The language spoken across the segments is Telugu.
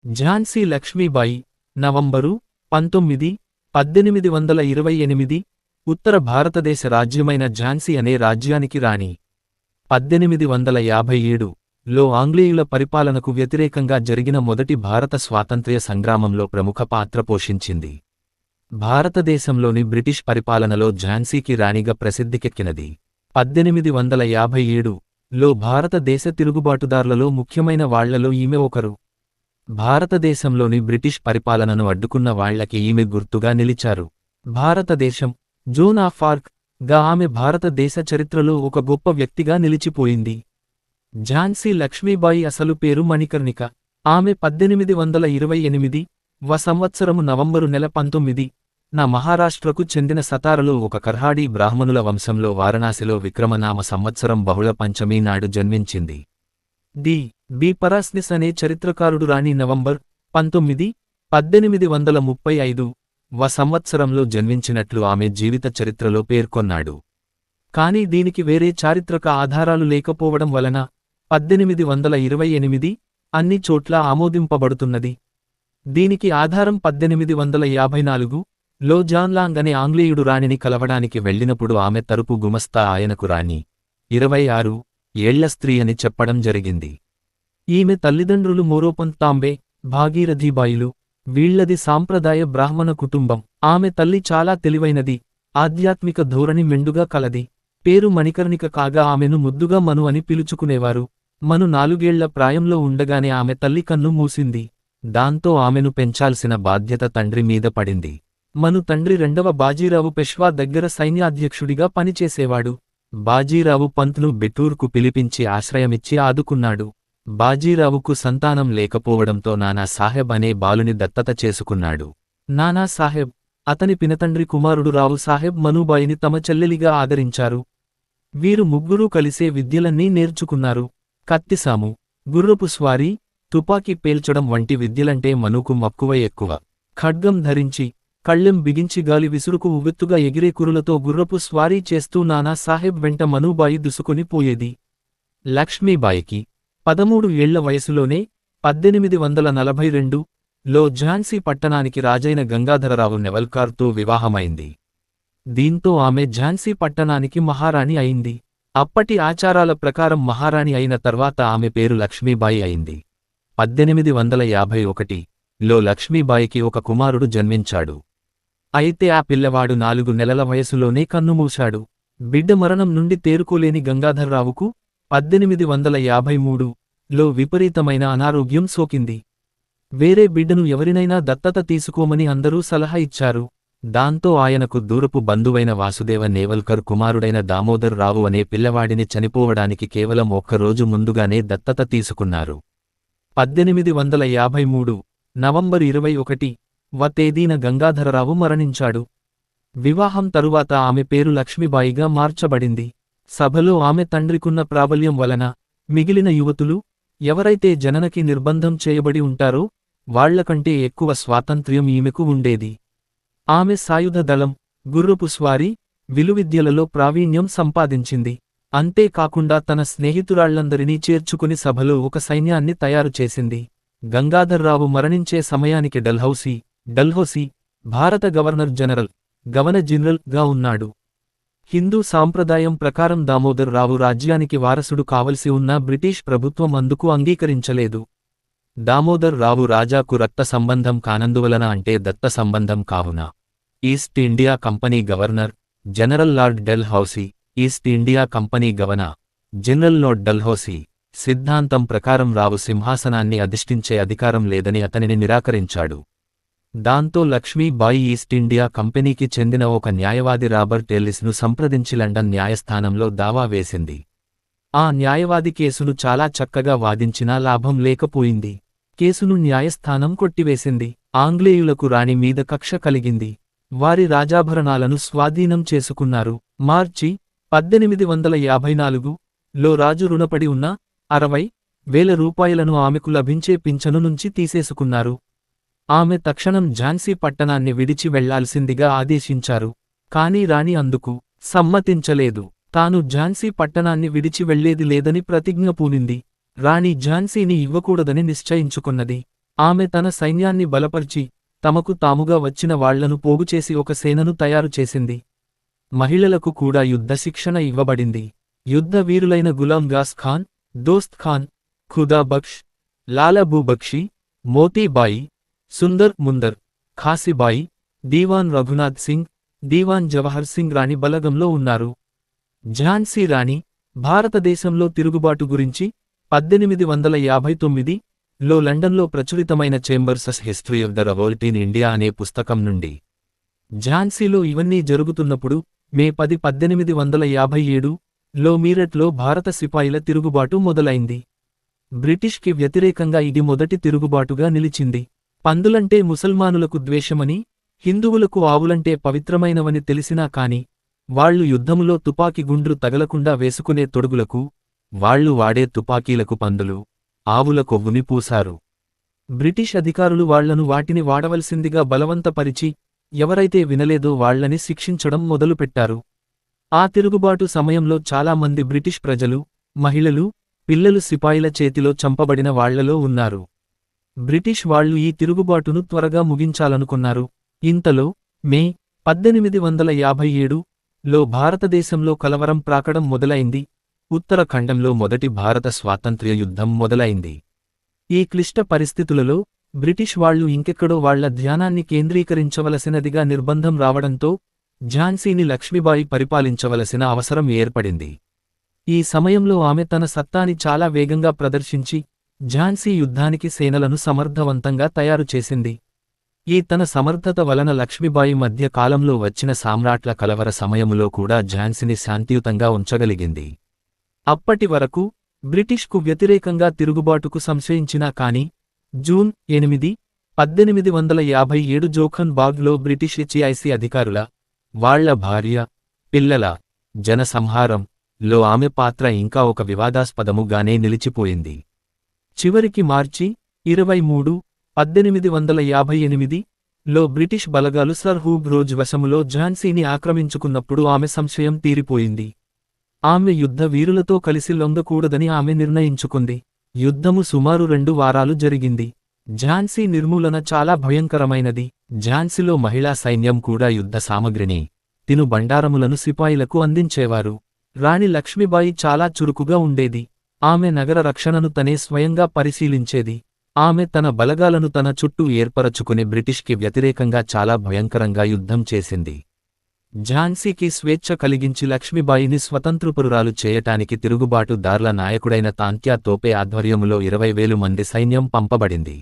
ఝాన్సీ లక్ష్మీబాయి నవంబరు 19, 1828 ఉత్తర భారతదేశ రాజ్యమైన ఝాన్సీ అనే రాజ్యానికి రాణి. 1857 లో ఆంగ్లేయుల పరిపాలనకు వ్యతిరేకంగా జరిగిన మొదటి భారత స్వాతంత్ర్య సంగ్రామంలో ప్రముఖ పాత్ర పోషించింది. భారతదేశంలోని బ్రిటిష్ పరిపాలనలో ఝాన్సీకి రాణిగా ప్రసిద్ధికెక్కినది. 1857 లో భారతదేశ తిరుగుబాటుదార్లలో ముఖ్యమైన వాళ్లలో ఈమె ఒకరు. భారతదేశంలోని బ్రిటిష్ పరిపాలనను అడ్డుకున్న వాళ్లకి ఈమె గుర్తుగా నిలిచారు. భారతదేశం జోన్ ఆఫ్ ఆర్క్ గా ఆమె భారతదేశ చరిత్రలో ఒక గొప్ప వ్యక్తిగా నిలిచిపోయింది. ఝాన్సీ లక్ష్మీబాయి అసలు పేరు మణికర్ణిక. ఆమె 1828 సంవత్సరము నవంబరు నెల 19 న మహారాష్ట్రకు చెందిన సతారలో ఒక కర్హాడీ బ్రాహ్మణుల వంశంలో వారణాసిలో విక్రమనామ సంవత్సరం బహుళ పంచమీ నాడు జన్మించింది. బి పరాస్నిస్ అనే చరిత్రకారుడు రాణి నవంబర్ 19, 1835 సంవత్సరంలో జన్మించినట్లు ఆమె జీవిత చరిత్రలో పేర్కొన్నాడు. కాని దీనికి వేరే చారిత్రక ఆధారాలు లేకపోవడం వలన 1828 అన్ని చోట్ల ఆమోదింపబడుతున్నది. దీనికి ఆధారం 1854 లో జాన్ లాంగ్ అనే ఆంగ్లేయుడు రాణిని కలవడానికి వెళ్లినప్పుడు ఆమె తరపు గుమస్తా ఆయనకు రాణి 26 ఏళ్ల స్త్రీ అని చెప్పడం జరిగింది. ఈమె తల్లిదండ్రులు మోరోపంత్ తాంబే, భాగీరథీబాయిలు. వీళ్లది సాంప్రదాయ బ్రాహ్మణ కుటుంబం. ఆమె తల్లి చాలా తెలివైనది, ఆధ్యాత్మిక ధోరణి మెండుగా కలది. పేరు మణికర్ణిక కాగా ఆమెను ముద్దుగా మను అని పిలుచుకునేవారు. మను 4 ఏళ్ల ప్రాయంలో ఉండగానే ఆమె తల్లి కన్ను మూసింది. దాంతో ఆమెను పెంచాల్సిన బాధ్యత తండ్రి మీద పడింది. మను తండ్రి రెండవ బాజీరావు పెష్వా దగ్గర సైన్యాధ్యక్షుడిగా పనిచేసేవాడు. బాజీరావు పంత్ను బెటూర్కు పిలిపించి ఆశ్రయమిచ్చి ఆదుకున్నాడు. బాజీరావుకు సంతానం లేకపోవడంతో నానా సాహెబ్ అనే బాలుని దత్తత చేసుకున్నాడు. నానా సాహెబ్, అతని పినతండ్రి కుమారుడు రావు సాహెబ్ మనుబాయిని తమ చెల్లెలిగా ఆదరించారు. వీరు ముగ్గురూ కలిసే విద్యలన్నీ నేర్చుకున్నారు. కత్తిసాము, గుర్రపు స్వారీ, తుపాకీ పేల్చడం వంటి విద్యలంటే మనుకు మక్కువ ఎక్కువ. ఖడ్గం ధరించి, కళ్ళెం బిగించి గాలి విసురుకు ఉవ్వెత్తుగా ఎగిరే కురులతో గుర్రపు స్వారీ చేస్తూ నానా సాహెబ్ వెంట మనుబాయి దుసుకొని పోయేది. లక్ష్మీబాయికి 13 ఏళ్ల వయసులోనే 1842 లో ఝాన్సీ పట్టణానికి రాజైన గంగాధరరావు నెవల్కార్తో వివాహమైంది. దీంతో ఆమె ఝాన్సీ పట్టణానికి మహారాణి అయింది. అప్పటి ఆచారాల ప్రకారం మహారాణి అయిన తర్వాత ఆమె పేరు లక్ష్మీబాయి అయింది. 1851 లో లక్ష్మీబాయికి ఒక కుమారుడు జన్మించాడు. అయితే ఆ పిల్లవాడు 4 నెలల వయసులోనే కన్నుమూశాడు. బిడ్డ మరణం నుండి తేరుకోలేని గంగాధర్రావుకు 1853 లో విపరీతమైన అనారోగ్యం సోకింది. వేరే బిడ్డను ఎవరినైనా దత్తత తీసుకోమని అందరూ సలహా ఇచ్చారు. దాంతో ఆయనకు దూరపు బంధువైన వాసుదేవ నేవల్కర్ కుమారుడైన దామోదర్ రావు అనే పిల్లవాడిని చనిపోవడానికి కేవలం ఒక్కరోజు ముందుగానే దత్తత తీసుకున్నారు. 1853 నవంబర్ 21 తేదీన గంగాధరరావు మరణించాడు. వివాహం తరువాత ఆమె పేరు లక్ష్మీబాయిగా మార్చబడింది. సభలో ఆమె తండ్రికున్న ప్రాబల్యం వలన మిగిలిన యువతులు, ఎవరైతే జననకి నిర్బంధం చేయబడి ఉంటారో వాళ్లకంటే ఎక్కువ స్వాతంత్ర్యం ఈమెకు ఉండేది. ఆమె సాయుధ దళం, గుర్రపు స్వారీ, విలువిద్యలలో ప్రావీణ్యం సంపాదించింది. అంతేకాకుండా తన స్నేహితురాళ్లందరినీ చేర్చుకుని సభలో ఒక సైన్యాన్ని తయారుచేసింది. గంగాధర్రావు మరణించే సమయానికి డల్హౌసీ భారత గవర్నర్ జనరల్ గా ఉన్నాడు. హిందూ సాంప్రదాయం ప్రకారం దామోదర్ రావు రాజ్యానికి వారసుడు కావలసి ఉన్న బ్రిటిష్ ప్రభుత్వం అందుకు అంగీకరించలేదు. దామోదర్ రావు రాజాకు రక్త సంబంధం కానందువలన అంటే దత్త సంబంధం కావున east India company governor general lord Dalhousie, east India company governor general lord Dalhousie సిద్ధాంతం ప్రకారం రావు సింహాసనాన్ని అధిష్ఠించే అధికారం లేదని అతనిని నిరాకరించాడు. దాంతో లక్ష్మీబాయి ఈస్ట్ ఇండియా కంపెనీకి చెందిన ఒక న్యాయవాది రాబర్ట్ ఎల్లిస్ను సంప్రదించి లండన్ న్యాయస్థానంలో దావా వేసింది. ఆ న్యాయవాది కేసును చాలా చక్కగా వాదించినా లాభం లేకపోయింది. కేసును న్యాయస్థానం కొట్టివేసింది. ఆంగ్లేయులకు రాణి మీద కక్ష కలిగింది. వారి రాజాభరణాలను స్వాధీనం చేసుకున్నారు. మార్చి 1854 లో రాజు రుణపడి ఉన్న 60,000 రూపాయలను ఆమెకు లభించే పింఛను నుంచి తీసేసుకున్నారు. ఆమె తక్షణం ఝాన్సీ పట్టణాన్ని విడిచి వెళ్లాల్సిందిగా ఆదేశించారు. కాని రాణి అందుకు సమ్మతించలేదు. తాను ఝాన్సీ పట్టణాన్ని విడిచి వెళ్లేది లేదని ప్రతిజ్ఞ పూనింది. రాణి ఝాన్సీని ఇవ్వకూడదని నిశ్చయించుకున్నది. ఆమె తన సైన్యాన్ని బలపర్చి తమకు తాముగా వచ్చిన వాళ్లను పోగుచేసి ఒక సేనను తయారు చేసింది. మహిళలకు కూడా యుద్ధ శిక్షణ ఇవ్వబడింది. యుద్ధ వీరులైన గులాం గాస్ ఖాన్, దోస్త్ ఖాన్, ఖుదా బక్ష్, లాలా భూబక్షి, మోతీబాయి, సుందర్ ముందర్, ఖాసిబాయి, దీవాన్ రఘునాథ్ సింగ్, దీవాన్ జవహర్ సింగ్ రాణి బలగంలో ఉన్నారు. ఝాన్సీ రాణి భారతదేశంలో తిరుగుబాటు గురించి 1859 లో లండన్లో ప్రచురితమైన Chambers history of the revolt in India అనే పుస్తకం నుండి. ఝాన్సీలో ఇవన్నీ జరుగుతున్నప్పుడు మే 10, 1857 లో మీరట్లో భారత సిపాయిల తిరుగుబాటు మొదలైంది. బ్రిటిష్కి వ్యతిరేకంగా ఇది మొదటి తిరుగుబాటుగా నిలిచింది. పందులంటే ముసల్మానులకు ద్వేషమని, హిందువులకు ఆవులంటే పవిత్రమైనవని తెలిసినా కాని వాళ్లు యుద్ధములో తుపాకి గుండ్రు తగలకుండా వేసుకునే తొడుగులకు, వాళ్లు వాడే తుపాకీలకు పందులు, ఆవుల కొవ్వుని పూశారు. బ్రిటిష్ అధికారులు వాళ్లను వాటిని వాడవలసిందిగా బలవంతపరిచి ఎవరైతే వినలేదో వాళ్లని శిక్షించడం మొదలుపెట్టారు. ఆ తిరుగుబాటు సమయంలో చాలామంది బ్రిటిష్ ప్రజలు, మహిళలు, పిల్లలు సిపాయిల చేతిలో చంపబడిన వాళ్లలో ఉన్నారు. బ్రిటిష్ వాళ్లు ఈ తిరుగుబాటును త్వరగా ముగించాలనుకున్నారు. ఇంతలో మే 1857 లో భారతదేశంలో కలవరం ప్రాకడం మొదలైంది. ఉత్తరాఖండంలో మొదటి భారత స్వాతంత్ర్య యుద్ధం మొదలైంది. ఈ క్లిష్ట పరిస్థితులలో బ్రిటిష్ వాళ్లు ఇంకెక్కడో వాళ్ల ధ్యానాన్ని కేంద్రీకరించవలసినదిగా నిర్బంధం రావడంతో ఝాన్సీని లక్ష్మీబాయి పరిపాలించవలసిన అవసరం ఏర్పడింది. ఈ సమయంలో ఆమె తన సత్తాని చాలా వేగంగా ప్రదర్శించి ఝాన్సీ యుద్ధానికి సేనలను సమర్థవంతంగా తయారు చేసింది. ఈ తన సమర్థత వలన లక్ష్మీబాయి మధ్య కాలంలో వచ్చిన సామ్రాట్ల కలవర సమయములో కూడా ఝాన్సీని శాంతియుతంగా ఉంచగలిగింది. అప్పటి వరకు బ్రిటిష్కు వ్యతిరేకంగా తిరుగుబాటుకు సంశయించినా కాని జూన్ 8, 1857 జోఖన్ బాగ్లో బ్రిటిష్ HIC అధికారుల, వాళ్ల భార్య, పిల్లల జనసంహారం లో ఆమె పాత్ర ఇంకా ఒక వివాదాస్పదముగానే నిలిచిపోయింది. చివరికి మార్చి 23, 1858 లో బ్రిటిష్ బలగాలు సర్ హూగ్ రోజ్ వశములో ఝాన్సీని ఆక్రమించుకున్నప్పుడు ఆమె సంశయం తీరిపోయింది. ఆమె యుద్ధ వీరులతో కలిసి లొంగకూడదని ఆమె నిర్ణయించుకుంది. యుద్ధము సుమారు 2 వారాలు జరిగింది. ఝాన్సీ నిర్మూలన చాలా భయంకరమైనది. ఝాన్సీలో మహిళా సైన్యం కూడా యుద్ధ సామగ్రిని, తిను బండారములను సిపాయిలకు అందించేవారు. రాణి లక్ష్మీబాయి చాలా చురుకుగా ఉండేది. ఆమె నగర రక్షణను తనే స్వయంగా పరిశీలించేది. ఆమె తన బలగాలను తన చుట్టూ ఏర్పరచుకుని బ్రిటిష్కి వ్యతిరేకంగా చాలా భయంకరంగా యుద్ధం చేసింది. ఝాన్సీకి స్వేచ్ఛ కలిగించి లక్ష్మీబాయిని స్వతంత్రపురురాలు చేయటానికి తిరుగుబాటుదార్ల నాయకుడైన తాంత్యా తోపే ఆధ్వర్యములో 20,000 మంది సైన్యం పంపబడింది.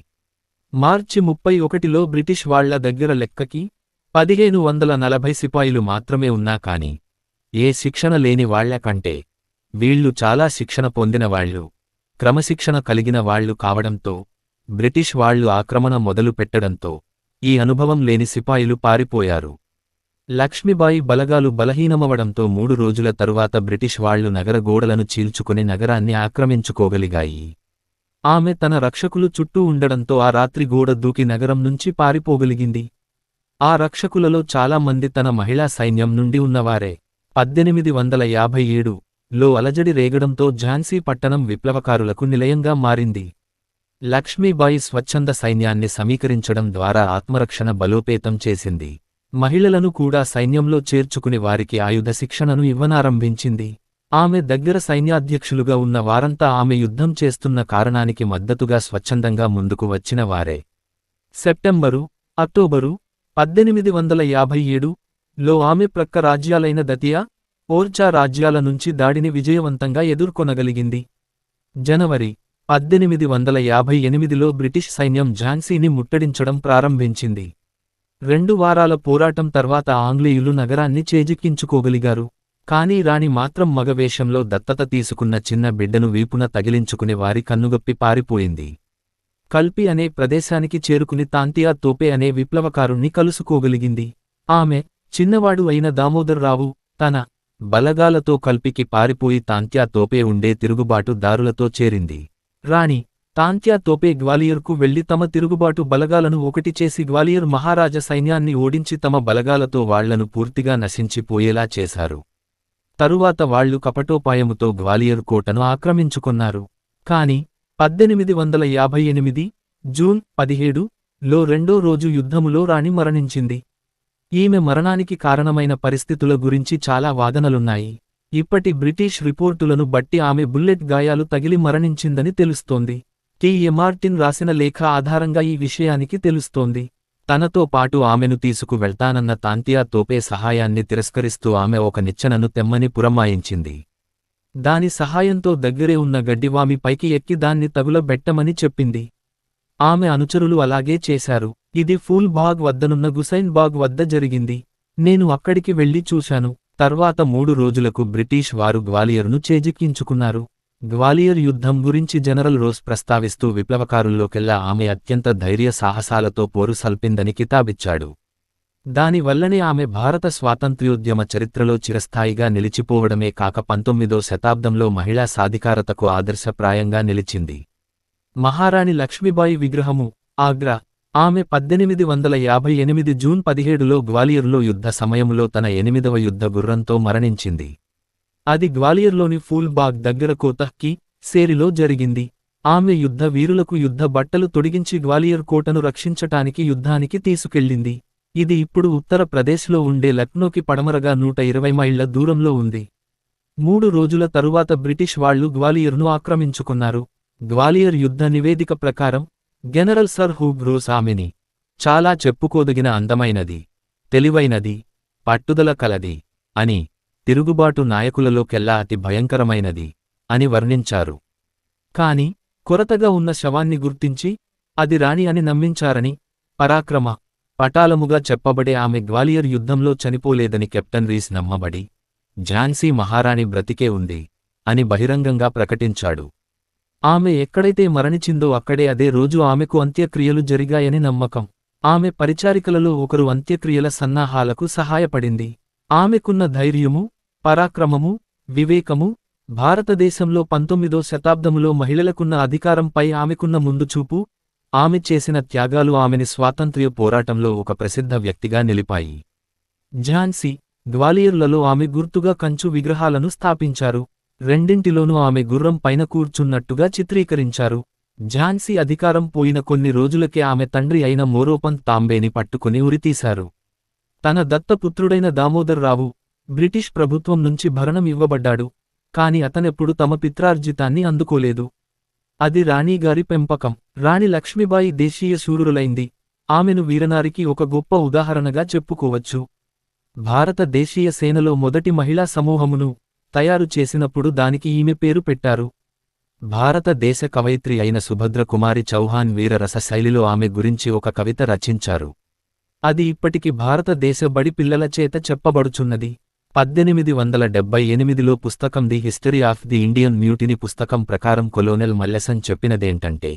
మార్చి 31లో బ్రిటిష్ వాళ్ల దగ్గర లెక్కకి 1540 సిపాయిలు మాత్రమే ఉన్నా కాని ఏ శిక్షణ లేని వాళ్ల కంటే వీళ్లు చాలా శిక్షణ పొందినవాళ్లు, క్రమశిక్షణ కలిగిన వాళ్లు కావడంతో బ్రిటిష్ వాళ్లు ఆక్రమణ మొదలు పెట్టడంతో ఈ అనుభవం లేని సిపాయిలు పారిపోయారు. లక్ష్మీబాయి బలగాలు బలహీనమవడంతో 3 రోజుల తరువాత బ్రిటిష్ వాళ్లు నగర గోడలను చీల్చుకుని నగరాన్ని ఆక్రమించుకోగలిగాయి. ఆమె తన రక్షకులు చుట్టూ ఉండడంతో ఆ రాత్రి గోడ దూకి నగరం నుంచి పారిపోగలిగింది. ఆ రక్షకులలో చాలా మంది తన మహిళా సైన్యం నుండి ఉన్నవారే. 1857 లో అలజడి రేగడంతో ఝాన్సీ పట్టణం విప్లవకారులకు నిలయంగా మారింది. లక్ష్మీబాయి స్వచ్ఛంద సైన్యాన్ని సమీకరించడం ద్వారా ఆత్మరక్షణ బలోపేతం చేసింది. మహిళలను కూడా సైన్యంలో చేర్చుకుని వారికి ఆయుధ శిక్షణను ఇవ్వనారంభించింది. ఆమె దగ్గర సైన్యాధ్యక్షులుగా ఉన్న వారంతా ఆమె యుద్ధం చేస్తున్న కారణానికి మద్దతుగా స్వచ్ఛందంగా ముందుకు వచ్చిన వారే. సెప్టెంబరు, అక్టోబరు 1857 లో ఆమె ప్రక్క రాజ్యాలైన దతియా, ఓర్చా రాజ్యాల నుంచి దాడిని విజయవంతంగా ఎదుర్కొనగలిగింది. జనవరి 1858లో బ్రిటిష్ సైన్యం ఝాన్సీని ముట్టడించడం ప్రారంభించింది. 2 వారాల పోరాటం తర్వాత ఆంగ్లేయులు నగరాన్ని చేజిక్కించుకోగలిగారు. కానీ రాణి మాత్రం మగవేషంలో దత్తత తీసుకున్న చిన్న బిడ్డను వీపున తగిలించుకుని వారి కన్నుగప్పి పారిపోయింది. కల్పి అనే ప్రదేశానికి చేరుకుని తాంతియా తోపే అనే విప్లవకారుణ్ణి కలుసుకోగలిగింది. ఆమె చిన్నవాడు అయిన దామోదర్ రావు తన బలగాలతో కల్పికి పారిపోయి తాంత్యా తోపే ఉండే తిరుగుబాటు దారులతో చేరింది. రాణి తాంత్యా తోపే గ్వాలియర్కు వెళ్లి తమ తిరుగుబాటు బలగాలను ఒకటి చేసి గ్వాలియర్ మహారాజ సైన్యాన్ని ఓడించి తమ బలగాలతో వాళ్లను పూర్తిగా నశించిపోయేలా చేశారు. తరువాత వాళ్లు కపటోపాయముతో గ్వాలియర్ కోటను ఆక్రమించుకొన్నారు. కాని 1858 జూన్ 17లో రెండో రోజు యుద్ధములో రాణి మరణించింది. ఈమె మరణానికి కారణమైన పరిస్థితుల గురించి చాలా వాదనలున్నాయి. ఇప్పటి బ్రిటిష్ రిపోర్టులను బట్టి ఆమె బుల్లెట్ గాయాలు తగిలి మరణించిందని తెలుస్తోంది. టి.ఎ. మార్టిన్ రాసిన లేఖ ఆధారంగా ఈ విషయానికి తెలుస్తోంది. తనతో పాటు ఆమెను తీసుకు వెళ్తానన్న తాంతియా తోపే సహాయాన్ని తిరస్కరిస్తూ ఆమె ఒక నిచ్చెనను తెమ్మని పురమాయించింది. దాని సహాయంతో దగ్గరే ఉన్న గడ్డివామి పైకి ఎక్కి దాన్ని తగులబెట్టమని చెప్పింది. ఆమె అనుచరులు అలాగే చేశారు. ఇది ఫూల్ బాగ్ వద్దనున్న గుసైన్ బాగ్ వద్ద జరిగింది. నేను అక్కడికి వెళ్లి చూశాను. తర్వాత 3 రోజులకు బ్రిటీష్ వారు గ్వాలియర్ను చేజిక్కించుకున్నారు. గ్వాలియర్ యుద్ధం గురించి జనరల్ రోస్ ప్రస్తావిస్తూ విప్లవకారుల్లోకెల్లా ఆమె అత్యంత ధైర్య సాహసాలతో పోరు సల్పిందని కితాబిచ్చాడు. దానివల్లనే ఆమె భారత స్వాతంత్ర్యోద్యమ చరిత్రలో చిరస్థాయిగా నిలిచిపోవడమే కాక 19వ శతాబ్దంలో మహిళా సాధికారతకు ఆదర్శప్రాయంగా నిలిచింది. మహారాణి లక్ష్మీబాయి విగ్రహము, ఆగ్రా. ఆమె 1858 జూన్ 17లో గ్వాలియర్లో యుద్ధ సమయములో తన 8వ యుద్ధ గుర్రంతో మరణించింది. అది గ్వాలియర్లోని ఫూల్ బాగ్ దగ్గర కోతహ్కి సేరిలో జరిగింది. ఆమె యుద్ధ వీరులకు యుద్ధ బట్టలు తొడిగించి గ్వాలియర్ కోటను రక్షించటానికి యుద్ధానికి తీసుకెళ్ళింది. ఇది ఇప్పుడు ఉత్తర ప్రదేశ్లో ఉండే లక్నోకి పడమరగా 120 మైళ్ల దూరంలో ఉంది. 3 రోజుల తరువాత బ్రిటిష్ వాళ్లు గ్వాలియర్ను ఆక్రమించుకున్నారు. గ్వాలియర్ యుద్ధ నివేదిక ప్రకారం జనరల్ సర్ హ్యూగ్ రోస్ ఆమెని చాలా చెప్పుకోదగిన అందమైనది, తెలివైనది, పట్టుదల కలది అని, తిరుగుబాటు నాయకులలోకెల్లా అతి భయంకరమైనది అని వర్ణించారు. కాని కొరతగా ఉన్న శవాన్ని గుర్తించి అది రాణి అని నమ్మించారని, పరాక్రమ పటాలముగా చెప్పబడే ఆమె గ్వాలియర్ యుద్ధంలో చనిపోలేదని కెప్టెన్ రీస్ నమ్మబడి, ఝాన్సీ మహారాణి బ్రతికే ఉంది అని బహిరంగంగా ప్రకటించాడు. ఆమె ఎక్కడైతే మరణించిందో అక్కడే అదే రోజు ఆమెకు అంత్యక్రియలు జరిగాయని నమ్మకం. ఆమె పరిచారికలలో ఒకరు అంత్యక్రియల సన్నాహాలకు సహాయపడింది. ఆమెకున్న ధైర్యము, పరాక్రమము, వివేకము, భారతదేశంలో 19వ శతాబ్దములో మహిళలకున్న అధికారంపై ఆమెకున్న ముందుచూపు, ఆమె చేసిన త్యాగాలు ఆమెని స్వాతంత్ర్య పోరాటంలో ఒక ప్రసిద్ధ వ్యక్తిగా నిలిపాయి. ఝాన్సీ, గ్వాలియర్లలో ఆమె గుర్తుగా కంచు విగ్రహాలను స్థాపించారు. రెండింటిలోనూ ఆమె గుర్రం పైన కూర్చున్నట్టుగా చిత్రీకరించారు. ఝాన్సీ అధికారం పోయిన కొన్ని రోజులకే ఆమె తండ్రి అయిన మోరోపంత్ తాంబేని పట్టుకుని ఉరితీశారు. తన దత్తపుత్రుడైన దామోదర్ రావు బ్రిటిష్ ప్రభుత్వం నుంచి భరణం ఇవ్వబడ్డాడు. కాని అతనెప్పుడు తమ పిత్రార్జితాన్ని అందుకోలేదు. అది రాణీగారి పెంపకం. రాణి లక్ష్మీబాయి దేశీయ శూరులైంది. ఆమెను వీరనారికి ఒక గొప్ప ఉదాహరణగా చెప్పుకోవచ్చు. భారత దేశీయ సేనలో మొదటి మహిళా సమూహమును తయారు చేసినప్పుడు దానికి ఈమె పేరు పెట్టారు. భారతదేశ కవయిత్రి అయిన సుభద్ర కుమారి చౌహాన్ వీరరస శైలిలో ఆమె గురించి ఒక కవిత రచించారు. అది ఇప్పటికి భారతదేశ బడి పిల్లల చేత చెప్పబడుచున్నది. 1878లో పుస్తకం the history of the Indian mutiny పుస్తకం ప్రకారం కొలోనెల్ మల్లెసన్ చెప్పినదేంటంటే,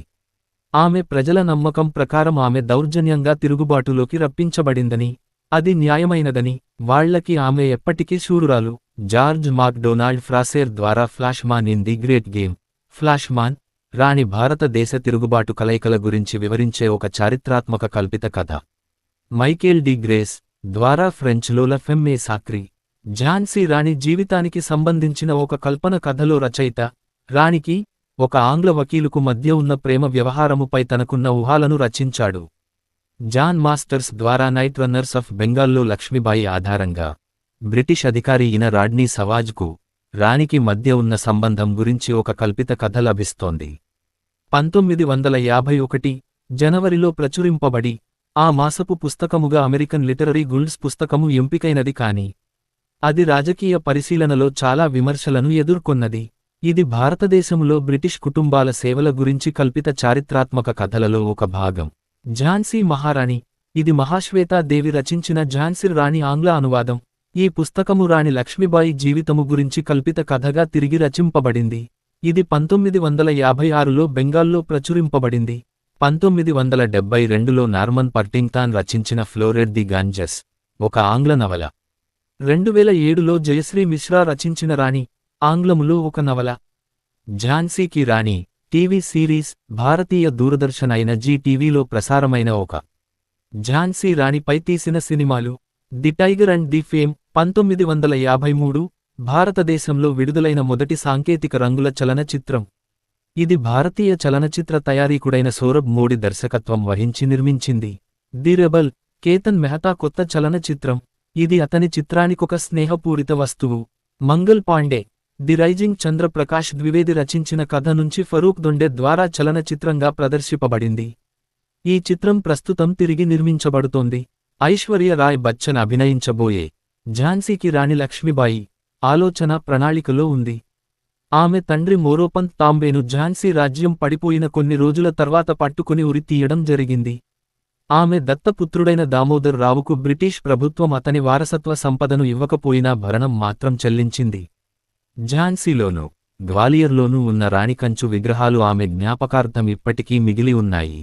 ఆమె ప్రజల నమ్మకం ప్రకారం ఆమె దౌర్జన్యంగా తిరుగుబాటులోకి రప్పించబడిందని, అది న్యాయమైనదని, వాళ్లకి ఆమె ఎప్పటికీ శూరురాలు. జార్జ్ మాక్డొనాల్డ్ ఫ్రాసేర్ ద్వారా Flashman in the great game, Flashman, రాణి భారతదేశ తిరుగుబాటు కలయికల గురించి వివరించే ఒక చారిత్రాత్మక కల్పిత కథ. మైకేల్ డి గ్రేస్ ద్వారా ఫ్రెంచ్లో ల ఫెమ్ ఏ సాక్రీ, ఝాన్సీ రాణి జీవితానికి సంబంధించిన ఒక కల్పన కథలో రచయిత, రాణికి, ఒక ఆంగ్ల వకీలుకు మధ్య ఉన్న ప్రేమ వ్యవహారముపై తనకున్న ఊహాలను రచించాడు. జాన్ మాస్టర్స్ ద్వారా నైట్ రన్నర్స్ ఆఫ్ బెంగాల్లో లక్ష్మీబాయి ఆధారంగా, బ్రిటిష్ అధికారి అయిన రాడ్నీ సవాజ్కు, రాణికి మధ్య ఉన్న సంబంధం గురించి ఒక కల్పిత కథ లభిస్తోంది. 1951 జనవరిలో ప్రచురింపబడి, ఆ మాసపు పుస్తకముగా అమెరికన్ లిటరరీ గుల్డ్స్ పుస్తకము ఎంపికైనది కాని, అది రాజకీయ పరిశీలనలో చాలా విమర్శలను ఎదుర్కొన్నది. ఇది భారతదేశములో బ్రిటిష్ కుటుంబాల సేవల గురించి కల్పిత చారిత్రాత్మక కథలలో ఒక భాగం. ఝాన్సీ మహారాణి, ఇది మహాశ్వేతా దేవి రచించిన ఝాన్సీ రాణి ఆంగ్ల అనువాదం. ఈ పుస్తకము రాణి లక్ష్మీబాయి జీవితము గురించి కల్పిత కథగా తిరిగి రచింపబడింది. ఇది 1956లో బెంగాల్లో ప్రచురింపబడింది. 1972లో నార్మన్ పర్టింగ్టాన్ రచించిన ఫ్లోరెడ్ ది గాంజెస్, ఒక ఆంగ్ల నవల. 2007లో జయశ్రీ మిశ్రా రచించిన రాణి, ఆంగ్లములో ఒక నవల. ఝాన్సీకి రాణి టీవీ సిరీస్ భారతీయ దూరదర్శన్ అయిన జీ టీవీలో ప్రసారమైన ఒక ఝాన్సీ రాణిపై తీసిన సినిమాలు. The tiger and the fame 1953 భారతదేశంలో విడుదలైన మొదటి సాంకేతిక రంగుల చలనచిత్రం. ఇది భారతీయ చలనచిత్ర తయారీకుడైన సౌరభ్ మోడి దర్శకత్వం వహించి నిర్మించింది. ది రెబల్, కేతన్ మెహతా కొత్త చలనచిత్రం. ఇది అతని చిత్రానికొక స్నేహపూరిత వస్తువు. మంగల్ పాండే, ది రైజింగ్ చంద్రప్రకాష్ ద్వివేది రచించిన కథ నుంచి ఫరూక్ దొండే ద్వారా చలనచిత్రంగా ప్రదర్శింపబడింది. ఈ చిత్రం ప్రస్తుతం తిరిగి నిర్మించబడుతోంది. ఐశ్వర్య రాయ్ బచ్చన్ అభినయించబోయే ఝాన్సీకి రాణి లక్ష్మీబాయి ఆలోచన ప్రణాళికలో ఉంది. ఆమె తండ్రి మోరోపంత్ తాంబేను ఝాన్సీ రాజ్యం పడిపోయిన కొన్ని రోజుల తర్వాత పట్టుకుని ఉరి తీయడం జరిగింది. ఆమె దత్తపుత్రుడైన దామోదర్ రావుకు బ్రిటిష్ ప్రభుత్వం అతని వారసత్వ సంపదను ఇవ్వకపోయినా భరణం మాత్రం చెల్లించింది. ఝాన్సీలోనూ గ్వాలియర్లోనూ ఉన్న రాణికంచు విగ్రహాలు ఆమె జ్ఞాపకార్థం ఇప్పటికీ మిగిలి ఉన్నాయి.